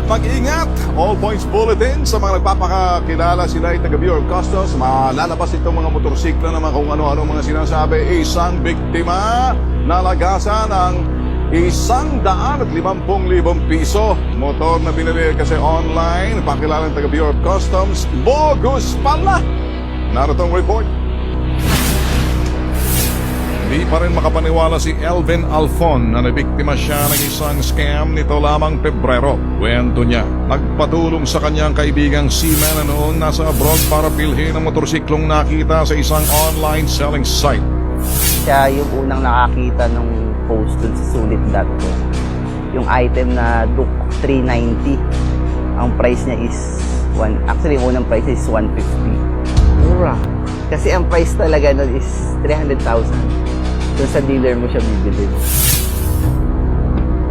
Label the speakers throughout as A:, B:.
A: mag-ingat. All Points Bulletin sa mga nagpapakakilala sila ay taga Bureau of Customs. Malalabas itong mga motorsiklo naman kung ano-ano mga sinasabi. Isang biktima nalagasan ng 150,000 piso. Motor na binili kasi online. Pakilalang taga Bureau of Customs. Bogus pala. Narito ang report. Di pa rin makapaniwala si Elvin Alfon na nabiktima siya ng isang scam nito lamang Pebrero. Kwento niya, nagpatulong sa kanyang kaibigang seaman na noon nasa abroad para bilhin ang motorsiklong nakita sa isang online selling site.
B: Siya yung unang nakakita ng post dun sa sulit.com. Yung item na Duke 390. Ang price niya is actually yung unang price is 150. Mura. Kasi ang price talaga nun is 300,000. Doon sa dealer mo siya bibili.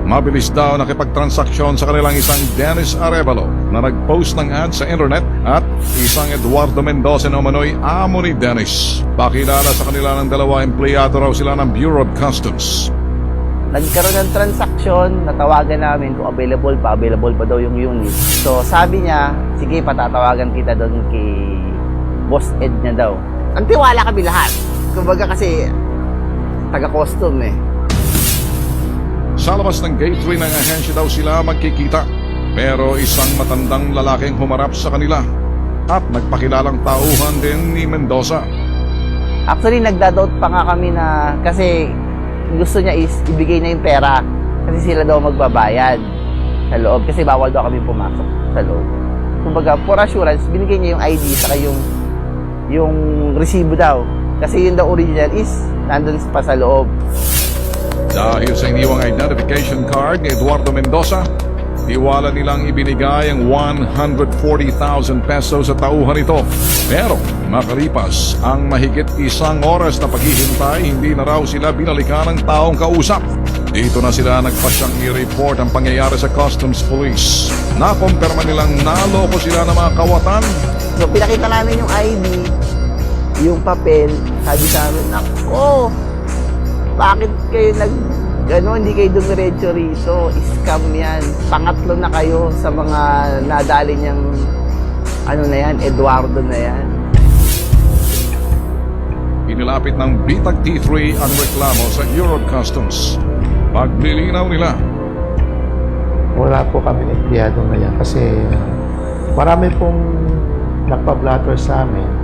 A: Mabilis daw nakipagtransaksyon sa kanilang isang Dennis Arevalo na nag-post ng ad sa internet at isang Eduardo Mendoza na umano'y amo ni Dennis. Pakilala sa kanila ng dalawa, empleyado raw sila ng Bureau of Customs.
B: Nagkaroon ng transaksyon, natawagan namin kung available pa daw yung unit. So sabi niya, sige patatawagan kita doon kay Boss Ed niya daw. Ang tiwala kami lahat. Kumbaga kasi taga-custom eh.
A: Sa labas ng gate 3 ng ahensya daw sila magkikita. Pero isang matandang lalaking humarap sa kanila at nagpakilalang tauhan din ni Mendoza.
B: Actually, nagdadoubt pa nga kami na kasi gusto niya is ibigay na yung pera kasi sila daw magbabayad sa loob kasi bawal daw kami pumasok sa loob. Kumbaga, for assurance, binigay niya yung ID saka yung resibo daw. Kasi yun daw original is nandun pa sa loob.
A: Dahil sa iniwang identification card ni Eduardo Mendoza, tiwala nilang ibinigay ang 140,000 pesos sa tauhan nito. Pero makalipas ang mahigit isang oras na paghihintay, hindi na raw sila binalikan ng taong kausap. Dito na sila nagpasyang i-report ang pangyayari sa Customs Police. Nakumpirma nilang naloko sila ng mga kawatan.
B: So pinakita namin yung ID, yung papel, sabi sa amin, nako, bakit kayo hindi kayo dumiretso rito? Scam yan. Pangatlo na kayo sa mga nadali niyang, Eduardo na yan.
A: Inilapit ng Bitag T3 ang reklamo sa Bureau of Customs. Paglilinaw nila.
C: Wala po kami empleyado ngayon kasi marami pong nagpa-blatter sa amin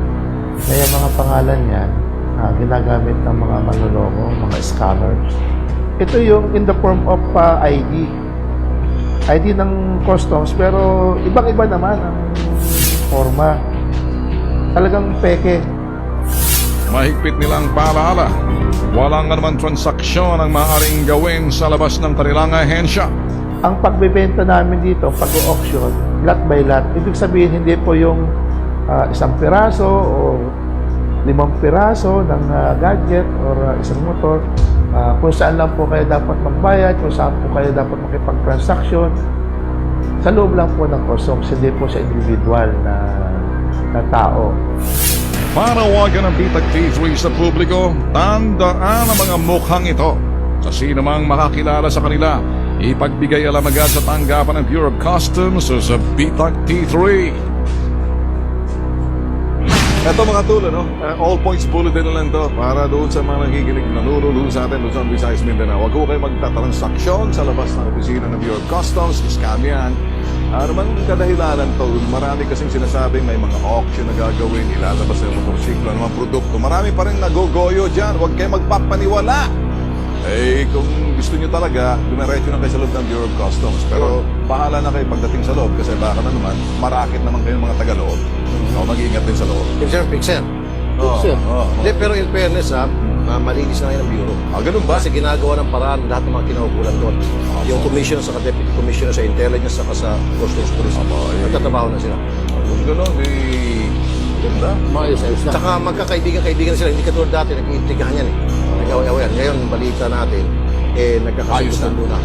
C: na yung mga pangalan niyan ginagamit ng mga manloloko, mga scammers. Ito yung in the form of ID. ID ng customs pero ibang-iba naman ang forma. Talagang peke.
A: Mahigpit nilang paalala. Walang naman transaksyon ang maaaring gawin sa labas ng kanilang ahensya.
C: Ang pagbebenta namin dito, pag-auction, lot by lot, ibig sabihin hindi po yung isang piraso o 5 piraso ng gadget or isang motor. Kung saan lang po kayo dapat magbayad, kung saan po kayo dapat makipag-transaction. Sa loob lang po ng customs, hindi po sa individual na tao.
A: Panawagan ng Bitag T3 sa publiko, tandaan ang mga mukhang ito. Sa sino mang makakilala sa kanila, ipagbigay alam agad sa tanggapan ng Bureau of Customs o sa Bitag T3. Ito mga tulo, no? All Points Bulletin na lang to para doon sa mga nakikinig na nululuho sa atin doon sa Visayas Mindanao. Huwag ko kayo magtatransaksyon sa labas ng opisina ng Bureau of Customs, scam yan. Ano man kadahilanan to, marami kasing sinasabing may mga auction na gagawin, ilalabas na yung motorsiklo, ano mga produkto. Marami pa rin nagogoyo dyan, huwag kayo magpapaniwala. Eh, kung gusto nyo talaga, dumiretso na kayo sa loob ng Bureau of Customs. Pero bahala na kayo pagdating sa loob kasi baka na naman, marakit naman kayo ng mga taga-loob. O, mag-iingat din sa loob.
D: Pixel. Hindi, pero in fairness malinis na ngayon ang bureau.
A: Ganun ba?
D: Kasi ginagawa ng paraan lahat ng mga kinaukulan doon. Yung commissioner sa deputy commissioner sa intelligence saka sa customs police. Nagtatrabaho na sila.
A: Kung gano'n, ganda.
D: Ayos na. Tsaka magkakaibigan-kaibigan sila. Hindi katulad dati, nag-iintrigahan yan eh. Nag-away-awayan. Ngayon, balita natin, nagkakasundo na.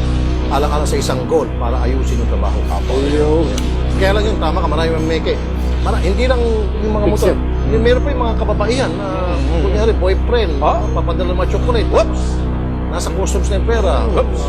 D: Alang-alang sa isang goal para ayusin yung trabaho. Kaya lang yung tama ka, marami mameke. Hindi lang yung mga motor. Meron pa yung mga kababaihan na kunyari boyfriend, papadala ng mga chocolate. Whoops! Nasa customs na yung pera. Whoops!